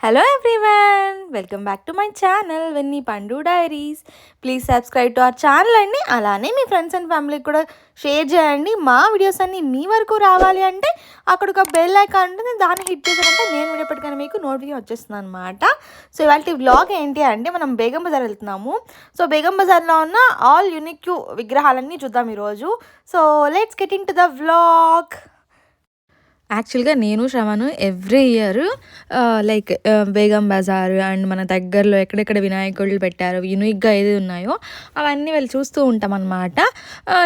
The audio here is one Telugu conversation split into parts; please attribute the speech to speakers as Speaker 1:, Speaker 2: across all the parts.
Speaker 1: Hello everyone, welcome back to my channel Vinny Pandu Diaries. Please subscribe to our channel అండి. అలానే మీ ఫ్రెండ్స్ అండ్ ఫ్యామిలీకి కూడా షేర్ చేయండి. మా వీడియోస్ అన్నీ మీ వరకు రావాలి అంటే అక్కడ ఒక బెల్ ఐకాన్ ఉంటుంది, దాన్ని హిట్ చేశారంటే నేను వీడియో పెట్టగానే మీకు నోటిఫికేషన్ వచ్చేస్తుంది అనమాట. సో ఇవాళ వ్లాగ్ ఏంటి అంటే మనం బేగం బజార్ వెళ్తున్నాము. సో బేగం బజార్లో ఉన్న ఆల్ యూనిక్ విగ్రహాలన్నీ చూద్దాం ఈరోజు. So let's get into the vlog. యాక్చువల్గా నేను Shravan every year Begum Bazar and మన దగ్గరలో ఎక్కడెక్కడ వినాయకుళ్ళు పెట్టారో యూనిక్గా ఏది ఉన్నాయో అవన్నీ వెళ్ళి చూస్తూ ఉంటాం అనమాట.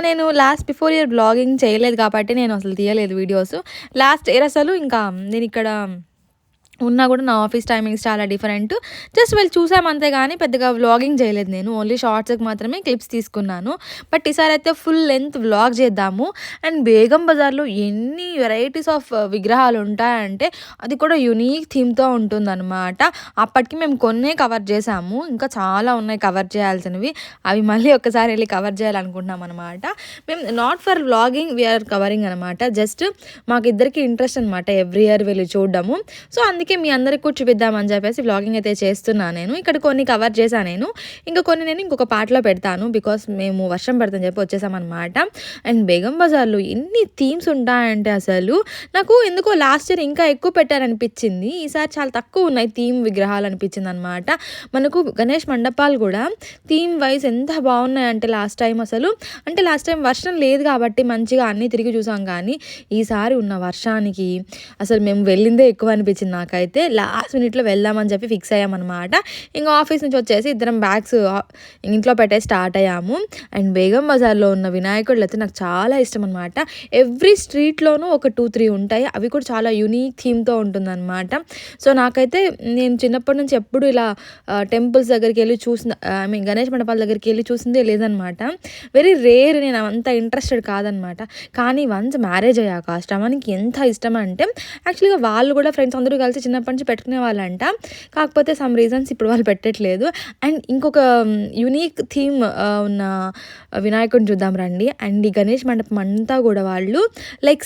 Speaker 1: నేను బిఫోర్ ఇయర్ బ్లాగింగ్ చేయలేదు కాబట్టి నేను అసలు తీయలేదు వీడియోస్. లాస్ట్ ఇయర్ అసలు ఇంకా నేను ఇక్కడ ఉన్నా కూడా నా ఆఫీస్ టైమింగ్స్ చాలా డిఫరెంట్. జస్ట్ వెళ్ళి చూసామంతే కానీ పెద్దగా వ్లాగింగ్ చేయలేదు. నేను ఓన్లీ షార్ట్స్కి మాత్రమే క్లిప్స్ తీసుకున్నాను. బట్ ఈసారి అయితే ఫుల్ లెంత్ వ్లాగ్ చేద్దాము. అండ్ బేగం బజార్లో ఎన్ని వెరైటీస్ ఆఫ్ విగ్రహాలు ఉంటాయంటే అది కూడా యూనిక్ థీమ్తో ఉంటుందన్నమాట. అప్పటికి మేము కొన్నే కవర్ చేసాము, ఇంకా చాలా ఉన్నాయి కవర్ చేయాల్సినవి. అవి మళ్ళీ ఒక్కసారి వెళ్ళి కవర్ చేయాలనుకుంటున్నాం అనమాట. మేము not for vlogging we are covering అనమాట. జస్ట్ మాకు ఇద్దరికి ఇంట్రెస్ట్ అనమాట ఎవ్రీ ఇయర్ వెళ్ళి చూడడము. సో అందుకే మీ అందరికి కూడా చూపిద్దామని చెప్పేసి వ్లాగింగ్ అయితే చేస్తున్నాను. నేను ఇక్కడ కొన్ని కవర్ చేశాను. నేను ఇంకొక పాటలో పెడతాను, బికాస్ మేము వర్షం పడుతుందని చెప్పి వచ్చేసామన్నమాట. అండ్ బేగం బజార్లో ఎన్ని థీమ్స్ ఉంటాయంటే అసలు నాకు ఎందుకో లాస్ట్ ఇయర్ ఇంకా ఎక్కువ పెట్టారనిపించింది. ఈసారి చాలా తక్కువ ఉన్నాయి థీమ్ విగ్రహాలు అనిపించింది అనమాట. మనకు గణేష్ మండపాలు కూడా థీమ్ వైజ్ ఎంత బాగున్నాయంటే లాస్ట్ టైం వర్షం లేదు కాబట్టి మంచిగా అన్నీ తిరిగి చూసాం. కానీ ఈసారి ఉన్న వర్షానికి అసలు మేము వెళ్ళిందే ఎక్కువ అనిపించింది. నాకైతే లాస్ట్ మినిట్లో వెళ్దామని చెప్పి ఫిక్స్ అయ్యామన్నమాట. ఇంకా ఆఫీస్ నుంచి వచ్చేసి ఇద్దరం బ్యాగ్స్ ఇంట్లో పెట్టే స్టార్ట్ అయ్యాము. అండ్ బేగం బజార్లో ఉన్న వినాయకుడు అయితే నాకు చాలా ఇష్టం అనమాట. ఎవ్రీ స్ట్రీట్లోనూ ఒక 2-3 ఉంటాయి. అవి కూడా చాలా యూనిక్ థీమ్తో ఉంటుందన్నమాట. సో నాకైతే నేను చిన్నప్పటి నుంచి ఎప్పుడు ఇలా టెంపుల్స్ దగ్గరికి వెళ్ళి గణేష్ మండపాల దగ్గరికి వెళ్ళి చూసిందే లేదనమాట. Very rare. నేను అంత ఇంట్రెస్టెడ్ కాదనమాట. కానీ వన్స్ మ్యారేజ్ అయ్యాక శ్రవణ్కి ఎంత ఇష్టం అంటే యాక్చువల్గా వాళ్ళు కూడా ఫ్రెండ్స్ అందరూ కలిసి చిన్నప్పటి నుంచి పెట్టుకునే వాళ్ళంట. కాకపోతే సమ్ రీజన్స్ ఇప్పుడు వాళ్ళు పెట్టట్లేదు. అండ్ ఇంకొక యూనిక్ థీమ్ ఉన్న వినాయకుడిని చూద్దాం రండి. అండ్ ఈ గణేష్ మండపం అంతా కూడా వాళ్ళు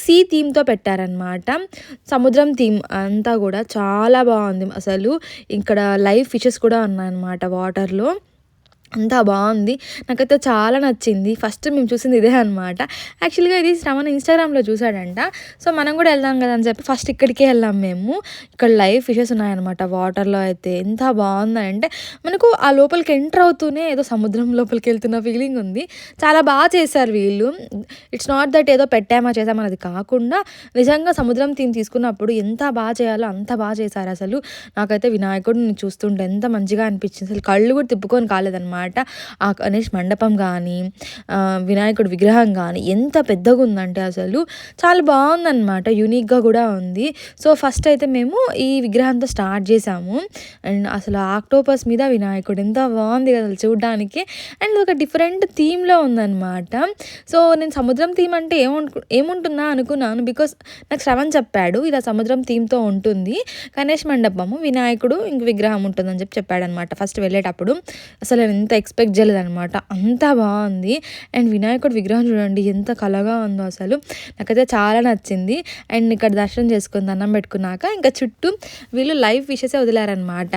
Speaker 1: సీ థీమ్తో పెట్టారనమాట. సముద్రం థీమ్ అంతా కూడా చాలా బాగుంది. అసలు ఇక్కడ లైవ్ ఫిషెస్ కూడా ఉన్నాయన్నమాట వాటర్లో. అంతా బాగుంది. నాకైతే చాలా నచ్చింది. ఫస్ట్ మేము చూసింది ఇదే అనమాట. యాక్చువల్గా ఇది శ్రవణ్ ఇన్స్టాగ్రామ్లో చూసాడంట. సో మనం కూడా వెళ్దాం కదా అని చెప్పి ఫస్ట్ ఇక్కడికే వెళ్ళాం మేము. ఇక్కడ లైవ్ ఫిషెస్ ఉన్నాయన్నమాట వాటర్లో. అయితే ఎంత బాగుందంటే మనకు ఆ లోపలికి ఎంటర్ అవుతూనే ఏదో సముద్రం లోపలికి వెళ్తున్న ఫీలింగ్ ఉంది. చాలా బాగా చేశారు వీళ్ళు. ఇట్స్ నాట్ దట్ ఏదో చేసామన్నది కాకుండా నిజంగా సముద్రం థీమ్ తీసుకున్నప్పుడు ఎంత బాగా చేయాలో అంత బాగా చేశారు. అసలు నాకైతే వినాయకుడిని చూస్తుంటే ఎంత మంచిగా అనిపించింది. అసలు కళ్ళు కూడా తిప్పుకొని కాలేదన్నమాట. ఆ గణేష్ మండపం కానీ వినాయకుడి విగ్రహం కానీ ఎంత పెద్దగా ఉందంటే అసలు చాలా బాగుందన్నమాట. యూనిక్గా కూడా ఉంది. సో ఫస్ట్ అయితే మేము ఈ విగ్రహంతో స్టార్ట్ చేసాము. అండ్ అసలు ఆక్టోపస్ మీద వినాయకుడు ఎంత బాగుంది కదా చూడడానికి. అండ్ ఒక డిఫరెంట్ థీమ్లో ఉందన్నమాట. సో నేను సముద్రం థీమ్ అంటే ఏముంటుందా అనుకున్నాను. బికాస్ నాకు శ్రవణ్ చెప్పాడు ఇలా సముద్రం థీమ్తో ఉంటుంది, గణేష్ మండపము వినాయకుడు ఇంక విగ్రహం ఉంటుందని చెప్పాడనమాట ఫస్ట్ వెళ్ళేటప్పుడు. అసలు నేను ఎంత ఎక్స్పెక్ట్ చేయలేదనమాట. అంత బాగుంది. అండ్ వినాయకుడు విగ్రహం చూడండి ఎంత కళగా ఉందో. అసలు నాకైతే చాలా నచ్చింది. అండ్ ఇక్కడ దర్శనం చేసుకుని దండం పెట్టుకున్నాక ఇంకా చుట్టూ వీళ్ళు లైవ్ ఫిషెసే వదిలారనమాట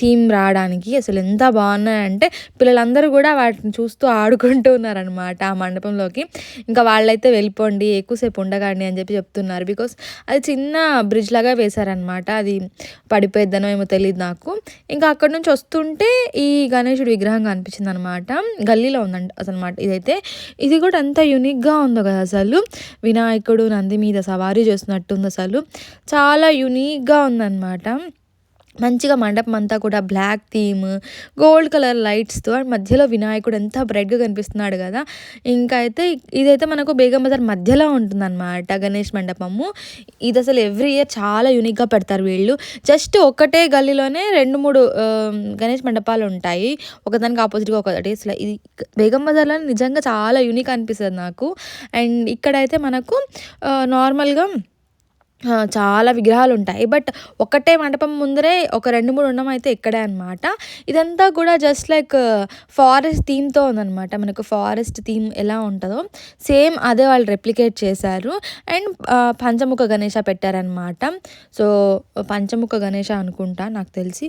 Speaker 1: థీమ్ రావడానికి. అసలు ఎంత బాగున్నాయంటే పిల్లలందరూ కూడా వాటిని చూస్తూ ఆడుకుంటూ ఉన్నారనమాట ఆ మండపంలోకి. ఇంకా వాళ్ళైతే వెళ్ళిపోండి ఎక్కువసేపు ఉండకండి అని చెప్పి చెప్తున్నారు. బికాస్ అది చిన్న బ్రిడ్జ్ లాగా వేశారనమాట. అది పడిపోయిద్దనో ఏమో తెలియదు నాకు. ఇంకా అక్కడ నుంచి వస్తుంటే ఈ గణేశుడి విగ్రహంగా అనిపించింది అనమాట. గల్లీలో ఉందండి అసలు ఇది కూడా ఎంత యూనిక్గా ఉందో కదా. అసలు వినాయకుడు నంది మీద సవారీ చేస్తున్నట్టుంది. అసలు చాలా యూనిక్గా ఉందన్నమాట. మంచిగా మండపం అంతా కూడా బ్లాక్ థీమ్, గోల్డ్ కలర్ లైట్స్తో అండ్ మధ్యలో వినాయకుడు ఎంత బ్రైట్గా కనిపిస్తున్నాడు కదా. ఇంకా అయితే ఇదైతే మనకు బేగం బజార్ మధ్యలో ఉంటుందన్నమాట గణేష్ మండపము. ఇది అసలు ఎవ్రీ ఇయర్ చాలా యూనిక్గా పెడతారు వీళ్ళు. జస్ట్ ఒకటే గల్లీలోనే 2-3 గణేష్ మండపాలు ఉంటాయి, ఒకదానికి ఆపోజిట్గా ఒకటి. అసలు ఇది బేగం బజార్లో నిజంగా చాలా యూనిక్ అనిపిస్తుంది నాకు. అండ్ ఇక్కడైతే మనకు నార్మల్గా చాలా విగ్రహాలుంటాయి. బట్ ఒక్కటే మండపం ముందరే ఒక 2, 3 ఉండమయితే ఇక్కడే అనమాట. ఇదంతా కూడా జస్ట్ లైక్ ఫారెస్ట్ థీమ్‌తో ఉందనమాట. మనకు ఫారెస్ట్ థీమ్ ఎలా ఉంటదో సేమ్ అదే వాళ్ళు రెప్లికేట్ చేశారు. అండ్ పంచముఖ గణేష పెట్టారనమాట. సో, పంచముఖ గణేష అనుకుంటా నాకు తెలిసి.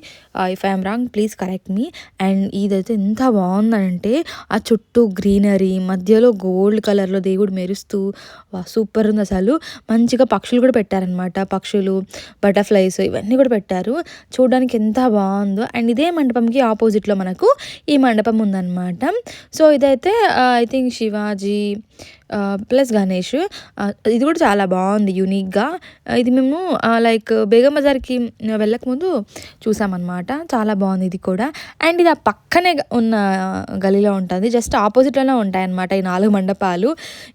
Speaker 1: If I am wrong please correct me. And ఇదైతే ఎంత బావుందంటే ఆ చుట్టూ గ్రీనరీ, మధ్యలో గోల్డ్ కలర్‌లో దేవుడు మెరుస్తూ సూపర్ ఉందసలు. మంచిగా పక్షులు కూడా పెట్టారనమాట. పక్షులు, బటర్‌ఫ్లైస్ ఇవన్నీ కూడా పెట్టారు. చూడడానికి ఎంత బావుందో. అండ్ ఇదే మండపంకి ఆపోజిట్‌లో మనకు ఈ మండపం ఉందనమాట. సో, ఇదైతే I think Shivaji plus Ganesh. ఇది కూడా చాలా బావుంది యూనిక్‌గా. ఇది మేము లైక్ బేగం బజార్‌కి వెళ్ళకముందు చూసామన్నమాట. చాలా బావుంది ఇది కూడా. అండ్ ఇది ఆ పక్కనే ఉన్న గల్లీలో ఉంటది. జస్ట్ ఆపోజిట్‌లోనే ఉంటాయన్నమాట ఈ 4 మండపాలు.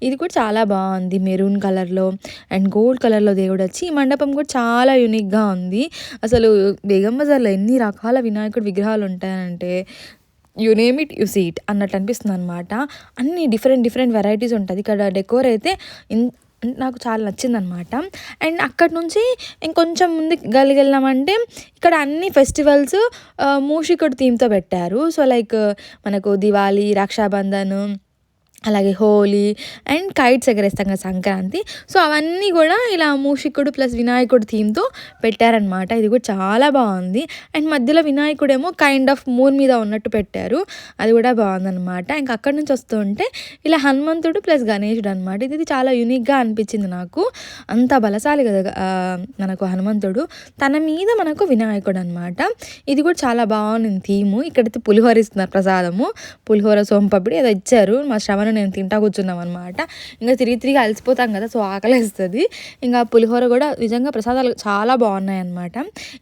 Speaker 1: ఇది కూడా చాలా బావుంది. మెరూన్ కలర్‌లో అండ్ గోల్డ్ కలర్‌లో దేవుడొచ్చి ఈ మండపం కూడా చాలా యూనిక్‌గా ఉంది. అసలు బేగం బజార్‌లో ఎన్ని రకాల వినాయకుడి విగ్రహాలు ఉంటాయంటే you name it you see it అన్నట్టు అనిపిస్తుందనమాట. అన్ని డిఫరెంట్ వెరైటీస్ ఉంటది. ఇక్కడ డెకోర్ అయితే నాకు చాలా నచ్చిందనమాట. అండ్ అక్కడి నుంచి ఇంకొంచెం ముందుకు వెళ్ళామంటే ఇక్కడ అన్ని ఫెస్టివల్స్ మూషికుడు థీమ్‌తో పెట్టారు. సో, లైక్ మనకు దివాళీ, రక్షాబంధన్, అలాగే హోలీ అండ్ కైట్స్ ఎగరేస్తాం కదా సంక్రాంతి. సో, అవన్నీ కూడా ఇలా మూషికుడు ప్లస్ వినాయకుడు థీమ్‌తో పెట్టారనమాట. ఇది కూడా చాలా బావుంది. అండ్ మధ్యలో వినాయకుడేమో కైండ్ ఆఫ్ మూన్ మీద ఉన్నట్టు పెట్టారు. అది కూడా బావుందనమాట. ఇంక అక్కడి నుంచి వస్తూ ఉంటే ఇలా హనుమంతుడు ప్లస్ గణేశుడు అనమాట. ఇది చాలా యూనిక్‌గా అనిపించింది నాకు. అంత బలశాలి కదా మనకు హనుమంతుడు. తన మీద మనకు వినాయకుడు అనమాట. ఇది కూడా చాలా బావుంది థీము. ఇక్కడైతే పులిహోర ఇస్తున్నారు ప్రసాదము. పులిహోర, సోంపాపిడి ఏదో ఇచ్చారు. మా శ్రవణ నేను తింటా కూర్చున్నాం అనమాట. ఇంకా తిరిగి అలసిపోతాం కదా, సో ఆకలేస్తుంది. ఇంకా పులిహోర కూడా నిజంగా ప్రసాదాలు చాలా బాగున్నాయన్నమాట.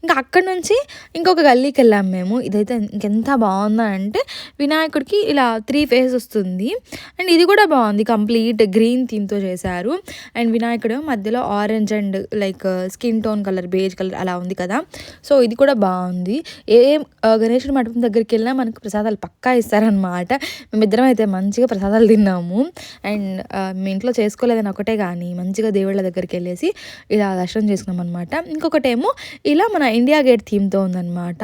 Speaker 1: ఇంకా అక్కడి నుంచి ఇంకొక గల్లీకి వెళ్ళాం మేము. ఇదైతే ఇంకెంత బాగుందా అంటే వినాయకుడికి ఇలా 3 ఫేస్ వస్తుంది. అండ్ ఇది కూడా బాగుంది. కంప్లీట్ గ్రీన్ థీమ్తో చేశారు. అండ్ వినాయకుడు మధ్యలో orange and like skin tone colour, beige colour అలా ఉంది కదా. సో ఇది కూడా బాగుంది. గణేశుడి మండపం దగ్గరికి వెళ్ళినా మనకు ప్రసాదాలు పక్కా ఇస్తారనమాట. మేమిద్దరం అయితే మంచిగా ప్రసాదాలు తిన్నాము. అండ్ మీ ఇంట్లో చేసుకోలేదని ఒకటే కానీ మంచిగా దేవుళ్ళ దగ్గరికి వెళ్ళేసి ఇలా దర్శనం చేసుకున్నాం అనమాట. ఇంకొకటేమో ఇలా మన ఇండియా గేట్ థీమ్తో ఉందన్నమాట.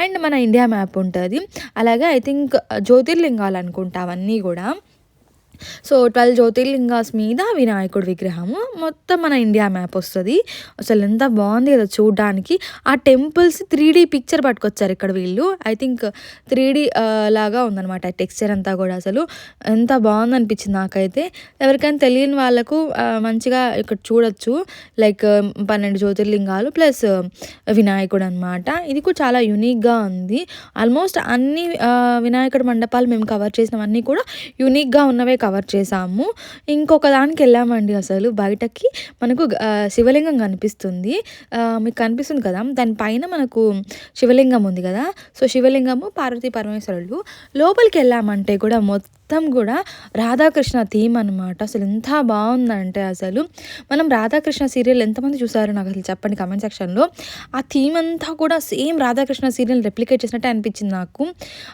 Speaker 1: అండ్ మన ఇండియా మ్యాప్ ఉంటుంది. అలాగే ఐ థింక్ జ్యోతిర్లింగాలు అనుకుంటా అవన్నీ కూడా. సో 12 జ్యోతిర్లింగాస్ మీద వినాయకుడి విగ్రహము. మొత్తం మన ఇండియా మ్యాప్ వస్తుంది. అసలు ఎంత బాగుంది కదా చూడడానికి. ఆ టెంపుల్స్ 3D పిక్చర్ పట్టుకొచ్చారు ఇక్కడ వీళ్ళు. ఐ థింక్ 3D లాగా ఉందన్నమాట టెక్స్చర్ అంతా కూడా. అసలు ఎంత బాగుంది అనిపించింది నాకైతే. ఎవరికైనా తెలియని వాళ్ళకు మంచిగా ఇక్కడ చూడొచ్చు. లైక్ 12 జ్యోతిర్లింగాలు ప్లస్ వినాయకుడు అనమాట. ఇది కూడా చాలా యూనిక్గా ఉంది. ఆల్మోస్ట్ అన్ని వినాయకుడి మండపాలు మేము కవర్ చేసినవన్నీ కూడా యూనిక్గా ఉన్నవే కవర్ చేసాము. ఇంకొక దానికి వెళ్ళామండి. అసలు బయటకి మనకు శివలింగం కనిపిస్తుంది. మీకు కనిపిస్తుంది కదా, దానిపైన మనకు శివలింగం ఉంది కదా. సో శివలింగము, పార్వతీ పరమేశ్వరులు. లోపలికి వెళ్ళామంటే కూడా మొత్తం కూడా రాధాకృష్ణ థీమ్ అనమాట. అసలు ఎంత బాగుందంటే అసలు మనం రాధాకృష్ణ సీరియల్ ఎంతమంది చూసారో నాకు అసలు చెప్పండి కమెంట్ సెక్షన్లో. ఆ థీమ్ అంతా కూడా సేమ్ రాధాకృష్ణ సీరియల్ రెప్లికేట్ చేసినట్టే అనిపించింది నాకు.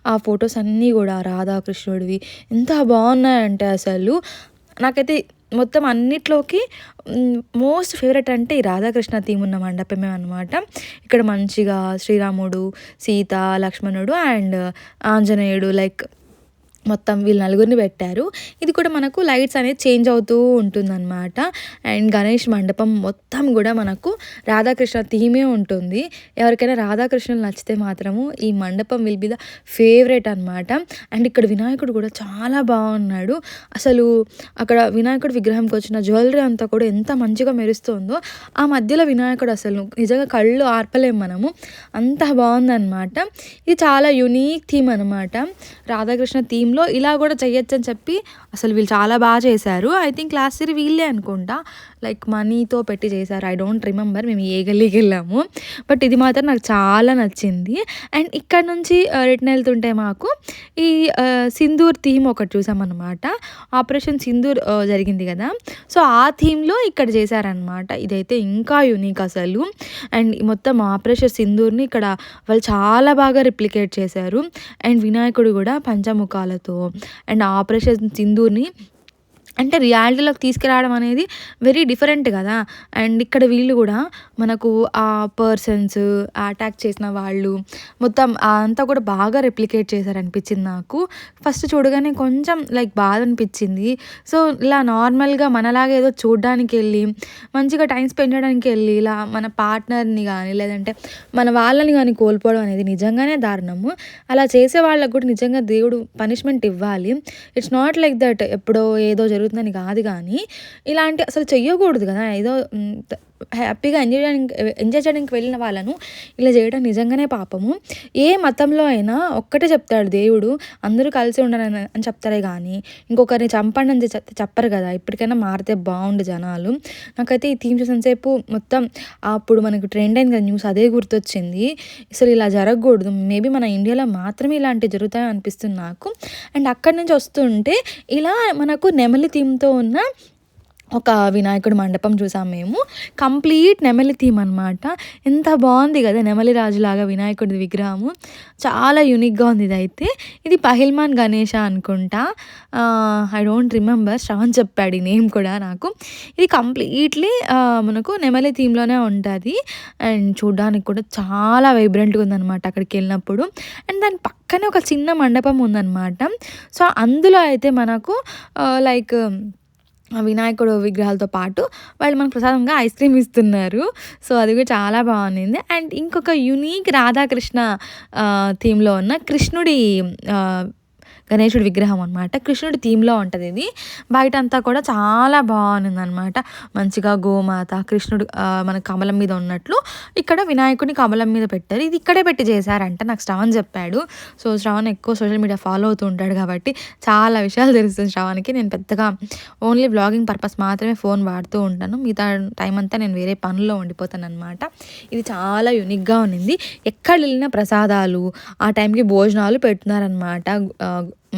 Speaker 1: ఆ ఫొటోస్ అన్నీ కూడా రాధాకృష్ణుడివి ఎంత బాగున్నాయంటే అసలు నాకైతే మొత్తం అన్నిట్లోకి మోస్ట్ ఫేవరెట్ అంటే ఈ రాధాకృష్ణ థీమ్ ఉన్న మండపమే అనమాట. ఇక్కడ మంచిగా శ్రీరాముడు, సీత, లక్ష్మణుడు అండ్ ఆంజనేయుడు లైక్ మొత్తం వీళ్ళు నలుగురిని పెట్టారు. ఇది కూడా మనకు లైట్స్ అనేది చేంజ్ అవుతూ ఉంటుందన్నమాట. అండ్ గణేష్ మండపం మొత్తం కూడా మనకు రాధాకృష్ణ థీమే ఉంటుంది. ఎవరికైనా రాధాకృష్ణులు నచ్చితే మాత్రము ఈ మండపం విల్ బి ద ఫేవరెట్ అనమాట. అండ్ ఇక్కడ వినాయకుడు కూడా చాలా బాగున్నాడు. అసలు అక్కడ వినాయకుడు విగ్రహంకి వచ్చిన జ్యువెలరీ అంతా కూడా ఎంత మంచిగా మెరుస్తుందో. ఆ మధ్యలో వినాయకుడు అసలు నిజంగా కళ్ళు ఆర్పలేము మనము, అంత బాగుందన్నమాట. ఇది చాలా యూనిక్ థీమ్ అనమాట. రాధాకృష్ణ థీమ్లో ఇలా కూడా చెయ్యొచ్చు అని చెప్పి అసలు వీళ్ళు చాలా బాగా చేశారు. ఐ థింక్ లాస్ట్ ఇయర్ వీళ్ళే అనుకుంటా లైక్ మనీతో పెట్టి చేశారు. ఐ డోంట్ రిమెంబర్ మేము ఏ గల్లీకి వెళ్ళాము. బట్ ఇది మాత్రం నాకు చాలా నచ్చింది. అండ్ ఇక్కడ నుంచి రిటర్న్ వెళ్తుంటే మాకు ఈ సింధూర్ థీమ్ ఒకటి చూసామన్నమాట. ఆపరేషన్ సింధూర్ జరిగింది కదా, సో ఆ థీమ్లో ఇక్కడ చేశారనమాట. ఇదైతే ఇంకా యూనిక్ అసలు. అండ్ మొత్తం ఆపరేషన్ సింధూర్ని ఇక్కడ వాళ్ళు చాలా బాగా రిప్లికేట్ చేశారు. అండ్ వినాయకుడు కూడా పంచముఖాలతో అండ్ ఆపరేషన్ సింధూర్ని అంటే రియాలిటీలోకి తీసుకురావడం అనేది వెరీ డిఫరెంట్ కదా. అండ్ ఇక్కడ వీళ్ళు కూడా మనకు ఆ పర్సన్స్, అటాక్ చేసిన వాళ్ళు మొత్తం అంతా కూడా బాగా రెప్లికేట్ చేశారనిపించింది నాకు. ఫస్ట్ చూడగానే కొంచెం లైక్ బాధ అనిపించింది. సో ఇలా నార్మల్గా మనలాగా ఏదో చూడడానికి వెళ్ళి మంచిగా టైం స్పెండ్ చేయడానికి వెళ్ళి ఇలా మన పార్ట్నర్ని కానీ లేదంటే మన వాళ్ళని కానీ కోల్పోవడం అనేది నిజంగానే దారుణము. అలా చేసే వాళ్ళకు కూడా నిజంగా దేవుడు పనిష్మెంట్ ఇవ్వాలి. ఇట్స్ నాట్ లైక్ దట్ ఎప్పుడో ఏదో జరుగుతుందని కాదు, కానీ ఇలాంటి అసలు చెయ్యకూడదు కదా. ఏదో హ్యాపీగా ఎంజాయ్ చేయడానికి వెళ్ళిన వాళ్ళను ఇలా చేయడం నిజంగానే పాపము. ఏ మతంలో అయినా ఒక్కటే చెప్తాడు దేవుడు, అందరూ కలిసి ఉండాలని అని చెప్తారే కానీ ఇంకొకరిని చంపండి అని చెప్పరు కదా. ఇప్పటికైనా మారితే బాగుండు జనాలు. నాకైతే ఈ థీమ్ చూసినంతసేపు మొత్తం అప్పుడు మనకు ట్రెండ్ అయింది కదా న్యూస్, అదే గుర్తొచ్చింది. అసలు ఇలా జరగకూడదు. మేబీ మన ఇండియాలో మాత్రమే ఇలాంటివి జరుగుతాయి అనిపిస్తుంది నాకు. అండ్ అక్కడి నుంచి వస్తుంటే ఇలా మనకు నెమలి థీమ్తో ఉన్న ఒక వినాయకుడి మండపం చూసాం మేము. కంప్లీట్ నెమలి థీమ్ అనమాట. ఎంత బాగుంది కదా, నెమలి రాజులాగా వినాయకుడి విగ్రహము. చాలా యూనిక్గా ఉంది. ఇది పహిల్మాన్ గణేష అనుకుంటా, ఐ డోంట్ రిమెంబర్. శ్రవణ్ చెప్పాడు ఈ నేమ్ కూడా నాకు. ఇది కంప్లీట్లీ మనకు నెమలి థీమ్లోనే ఉంటుంది. అండ్ చూడడానికి కూడా చాలా వైబ్రెంట్గా ఉందన్నమాట అక్కడికి వెళ్ళినప్పుడు. అండ్ దాని పక్కనే ఒక చిన్న మండపం ఉందన్నమాట. సో అందులో అయితే మనకు లైక్ వినాయకుడు విగ్రహాలతో పాటు వాళ్ళు మనకు ప్రసాదంగా ఐస్ క్రీమ్ ఇస్తున్నారు. సో అది కూడా చాలా బాగుంది. అండ్ ఇంకొక యూనిక్ రాధాకృష్ణ థీమ్లో ఉన్న కృష్ణుడి గణేశుడి విగ్రహం అనమాట. కృష్ణుడి థీమ్లో ఉంటుంది ఇది. బయట అంతా కూడా చాలా బాగుంది అనమాట. మంచిగా గోమాత, కృష్ణుడు మన కమలం మీద ఉన్నట్లు ఇక్కడ వినాయకుడిని కమలం మీద పెట్టారు. ఇది ఇక్కడే పెట్టి చేశారంట, నాకు శ్రవణ్ చెప్పాడు. సో శ్రవణ్ ఎక్కువ సోషల్ మీడియా ఫాలో అవుతూ ఉంటాడు కాబట్టి చాలా విషయాలు తెలుస్తుంది శ్రవణ్కి. నేను పెద్దగా ఓన్లీ వ్లాగింగ్ పర్పస్ మాత్రమే ఫోన్ వాడుతూ ఉంటాను. మిగతా టైం అంతా నేను వేరే పనుల్లో ఉండిపోతాను అనమాట. ఇది చాలా యూనిక్గా ఉన్నింది. ఎక్కడ వెళ్ళిన ప్రసాదాలు, ఆ టైంకి భోజనాలు పెడుతున్నారనమాట.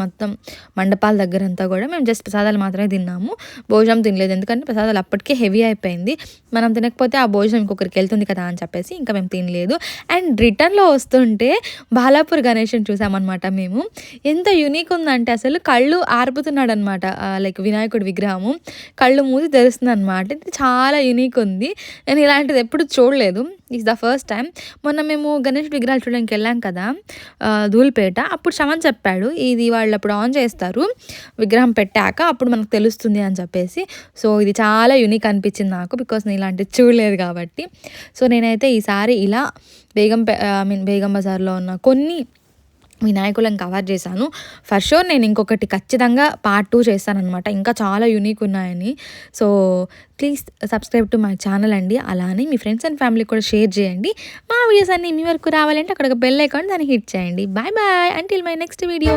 Speaker 1: మొత్తం మండపాల దగ్గర అంతా కూడా మేము జస్ట్ ప్రసాదాలు మాత్రమే తిన్నాము, భోజనం తినలేదు. ఎందుకంటే ప్రసాదాలు అప్పటికే హెవీ అయిపోయింది. మనం తినకపోతే ఆ భోజనం ఇంకొకరికి వెళ్తుంది కదా అని చెప్పేసి ఇంకా మేము తినలేదు. అండ్ రిటర్న్లో వస్తుంటే బాలాపూర్ గణేష్ని చూసామన్నమాట మేము. ఎంత యూనిక్ ఉందంటే అసలు కళ్ళు ఆర్పుతున్నాడు అనమాట. లైక్ వినాయకుడి విగ్రహము కళ్ళు మూసి తెరుస్తుంది అనమాట. ఇది చాలా యూనిక్ ఉంది. నేను ఇలాంటిది ఎప్పుడు చూడలేదు. Is the first time. మొన్న మేము గణేష్ విగ్రహాలు చూడడానికి వెళ్ళాం కదా ధూల్పేట, అప్పుడు శ్రవణ్ చెప్పాడు ఇది వాళ్ళు అప్పుడు ఆన్ చేస్తారు విగ్రహం పెట్టాక, అప్పుడు మనకు తెలుస్తుంది అని చెప్పేసి. సో ఇది చాలా యూనిక్ అనిపించింది నాకు, బికాస్ నేను ఇలాంటివి చూడలేదు కాబట్టి. సో నేనైతే ఈసారి ఇలా బేగం బజార్లో ఉన్న కొన్ని వినాయకులను కవర్ చేశాను. ఫర్ షూర్ నేను ఇంకొకటి ఖచ్చితంగా పార్ట్ 2 చేస్తానన్నమాట. ఇంకా చాలా యూనిక్ ఉన్నాయని. So please subscribe to my channel అండి. అలానే మీ ఫ్రెండ్స్ అండ్ ఫ్యామిలీకి కూడా షేర్ చేయండి. మా వీడియోస్ అన్నీ మీ వరకు రావాలంటే అక్కడ ఒక బెల్ ఐకాన్ దాన్ని హిట్ చేయండి. Bye bye until my next video.